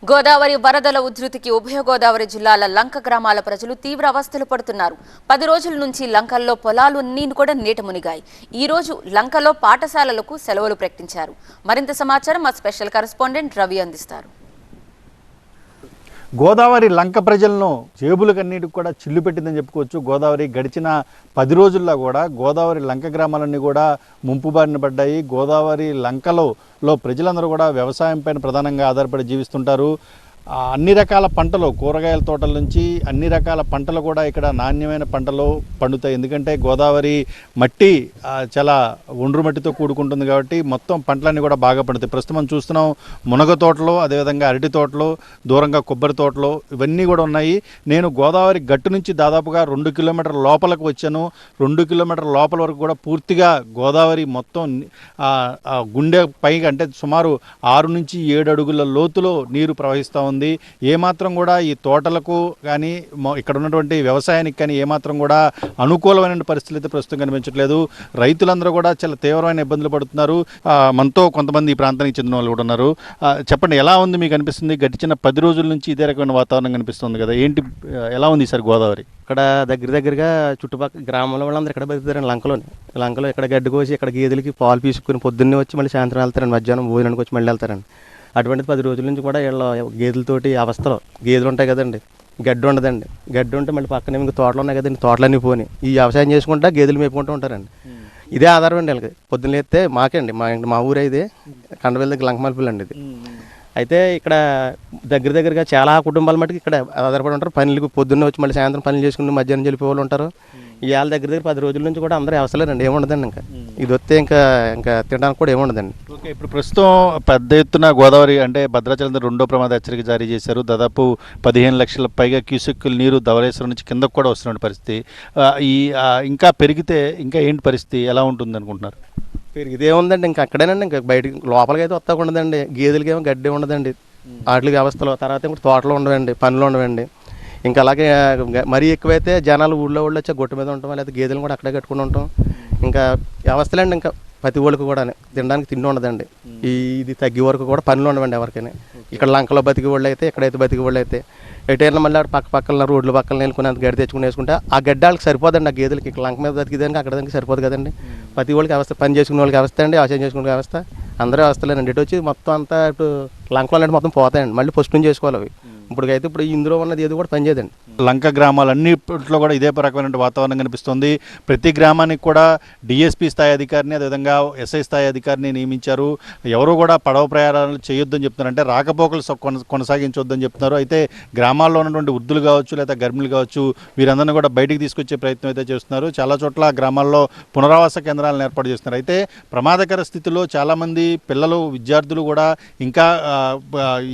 గోదావరి వరదల ఉధృతికి ఉభయ గోదావరి జిల్లాల లంక గ్రామాల ప్రజలు తీవ్ర అవస్థలు పడుతున్నారు. 10 రోజుల నుంచి లంకల్లో పొలాలు అన్నీ కూడా నీట మునిగాయి. ఈ రోజు లంకలో పాఠశాలలకు సెలవులు ప్రకటించారు. మరింత సమాచారం మా స్పెషల్ కరెస్పాండెంట్ రవి అందిస్తారు. గోదావరి లంక ప్రజలను జేబులకన్నిటికి కూడా చిల్లు పెట్టిందని చెప్పుకోవచ్చు. గోదావరి గడిచిన 10 రోజుల్లో కూడా గోదావరి లంక గ్రామాలన్నీ కూడా ముంపు బారిన పడ్డాయి. గోదావరి లంకలో ప్రజలందరూ కూడా వ్యవసాయం పైన ప్రధానంగా ఆధారపడి జీవిస్తుంటారు. అన్ని రకాల పంటలు, కూరగాయల తోటల నుంచి అన్ని రకాల పంటలు కూడా ఇక్కడ నాణ్యమైన పంటలు పండుతాయి. ఎందుకంటే గోదావరి మట్టి చాలా ఒండ్రు మట్టితో కూడుకుంటుంది కాబట్టి మొత్తం పంటలన్నీ కూడా బాగా పండుతాయి. ప్రస్తుతం మనం చూస్తున్నాం మునగ తోటలు, అదేవిధంగా అరటి తోటలు, దూరంగా కొబ్బరి తోటలు ఇవన్నీ కూడా ఉన్నాయి. నేను గోదావరి గట్టు నుంచి దాదాపుగా 2 కిలోమీటర్ల లోపలికి వచ్చాను. 2 కిలోమీటర్ల లోపల వరకు కూడా పూర్తిగా గోదావరి మొత్తం గుండె పైగా అంటే సుమారు 6 నుంచి 7 అడుగుల లోతులో నీరు ప్రవహిస్తూ ఉంది. ఏమాత్రం కూడా ఈ తోటలకు కానీ ఇక్కడ ఉన్నటువంటి వ్యవసాయానికి కానీ ఏమాత్రం కూడా అనుకూలమైన పరిస్థితులు అయితే ప్రస్తుతం కనిపించట్లేదు. రైతులందరూ కూడా చాలా తీవ్రమైన ఇబ్బందులు పడుతున్నారు. మనతో కొంతమంది ఈ ప్రాంతానికి చెందిన వాళ్ళు కూడా ఉన్నారు. చెప్పండి, ఎలా ఉంది మీకు అనిపిస్తుంది? గడిచిన 10 రోజుల నుంచి ఇదే రకమైన వాతావరణం కనిపిస్తుంది కదా, ఏంటి ఎలా ఉంది సార్ గోదావరి? ఇక్కడ దగ్గరగా చుట్టుపక్కల గ్రామంలో వాళ్ళందరూ ఇక్కడ బతుకుతారండి. లంకలో ఇక్కడ గడ్డి కోసి ఇక్కడ గేదెలకి పాలు పీసుకుని పొద్దున్నే వచ్చి మళ్ళీ సాయంత్రం వెళ్తారండి. మధ్యాహ్నం భోజనానికి వచ్చి మళ్ళీ వెళ్తారండి. అటువంటిది 10 రోజుల నుంచి కూడా వీళ్ళ గేదెలతోటి అవస్థలు. గేదెలు ఉంటాయి కదండి, గడ్డి ఉండదండి. గడ్డి ఉంటే మళ్ళీ పక్కనే ఇంకా తోటలు ఉన్నాయి కదండి, తోటలన్నీ పోని ఈ వ్యవసాయం చేసుకుంటా గేదెలు మేపుకుంటూ ఉంటారండి. ఇదే ఆధారం అండి వీళ్ళకి. పొద్దున్న లేస్తే మాకండి, మా ఊరే ఇది, కండవేల దగ్గర లంకమల్పల్లి అండి ఇది. అయితే ఇక్కడ దగ్గరగా చాలా కుటుంబాల మటుకు ఇక్కడ ఆధారపడి ఉంటారు. పనులకు పొద్దున్నే వచ్చి మళ్ళీ సాయంత్రం పనులు చేసుకుని మధ్యాహ్నం వెళ్ళిపోయే వాళ్ళు ఉంటారు. ఇవాళ దగ్గర 10 రోజుల నుంచి కూడా అందరూ అవసరండి, ఏముండదండి. ఇది వస్తే ఇంకా తినడానికి కూడా ఏముండదండి. ఓకే, ఇప్పుడు ప్రస్తుతం పెద్ద ఎత్తున గోదావరి అంటే భద్రాచలం 2వ ప్రమాద హెచ్చరిక జారీ చేశారు. దాదాపు 15 లక్షల పైగా క్యూసెక్కుల నీరు ధవళేశ్వరం నుంచి కిందకు కూడా వస్తున్న పరిస్థితి. ఇంకా పెరిగితే ఇంకా ఏంటి పరిస్థితి, ఎలా ఉంటుంది అనుకుంటున్నారు? పెరిగితే ఏముందండి, ఇంకా అక్కడేనండి. ఇంకా బయటకి లోపలికి అయితే వస్తా ఉండదండి. గేదెలకి ఏమో గడ్డి ఉండదండి. వాటి వ్యవస్థలో తర్వాత ఇంకా తోటలు ఉండవండి, పనులు ఉండవండి. ఇంకా అలాగే మరీ ఎక్కువైతే జనాలు ఊళ్ళో వచ్చి గుట్ట మీద ఉంటాం, లేదా గేదెలు కూడా అక్కడే కట్టుకుని ఉంటాం. ఇంకా వ్యవస్థలండి, ఇంకా ప్రతి ఒళ్ళకి కూడా తినడానికి తిండి ఉండదండి. ఇది తగ్గే వరకు కూడా పనులు ఉండవండి ఎవరికైనా. ఇక్కడ లంకలో బతికి వాళ్ళు అయితే, ఇక్కడైతే బతికి వాళ్ళు అయితే ఎటైనా మళ్ళీ పక్కన రోడ్ల పక్కన వెళ్ళుకుని అంత గడ్డి తెచ్చుకుని వేసుకుంటే ఆ గడ్డి వాళ్ళకి సరిపోదండి. ఆ గేదెలకి ఇక్కడ లంక మీద బతికిదానికి అక్కడ దానికి సరిపోదు కదండి. ప్రతి వాళ్ళకి వ్యవస్థ, పని చేసుకునే వాళ్ళకి వ్యవస్థ అండి, వ్యవసాయం చేసుకునే వ్యవస్థ, అందరూ వ్యవస్థలేనండి. ఇటు వచ్చి మొత్తం అంతా ఇటు లంకలో మొత్తం పోతాయండి. మళ్ళీ ఫస్ట్ నుంచి చేసుకోవాలి అవి. ఇప్పుడు ఇందులో ఉన్నది ఏది కూడా పనిచేయదండి. లంక గ్రామాలన్నింటిలో కూడా ఇదే రకమైన వాతావరణం కనిపిస్తుంది. ప్రతి గ్రామానికి కూడా డిఎస్పీ స్థాయి అధికారిని, అదేవిధంగా ఎస్ఐ స్థాయి అధికారిని నియమించారు. ఎవరు కూడా పడవ ప్రయాణాలు చేయొద్దని చెప్తున్నారు, అంటే రాకపోకలు కొనసాగించొద్దని చెప్తున్నారు. అయితే గ్రామాల్లో ఉన్నటువంటి వృద్ధులు కావచ్చు, లేదా గర్భిణులు కావచ్చు, వీరందరినీ కూడా బయటికి తీసుకొచ్చే ప్రయత్నం అయితే చేస్తున్నారు. చాలా చోట్ల గ్రామాల్లో పునరావాస కేంద్రాలను ఏర్పాటు చేస్తున్నారు. అయితే ప్రమాదకర స్థితిలో చాలామంది పిల్లలు, విద్యార్థులు కూడా ఇంకా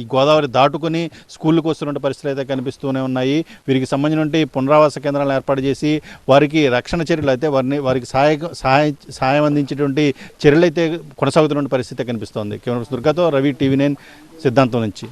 ఈ గోదావరి దాటుకొని స్కూళ్ళకు వస్తున్న పరిస్థితులు అయితే కనిపిస్తూనే ఉన్నాయి. వీరికి సంబంధించిన పునరావాస కేంద్రాలను ఏర్పాటు చేసి వారికి రక్షణ చర్యలు అయితే వారికి సహాయం అందించేటువంటి చర్యలు అయితే కొనసాగుతున్న పరిస్థితి కనిపిస్తోంది. కెమెరా దుర్గాతో రవి, TV9 సిద్ధాంతం నుంచి.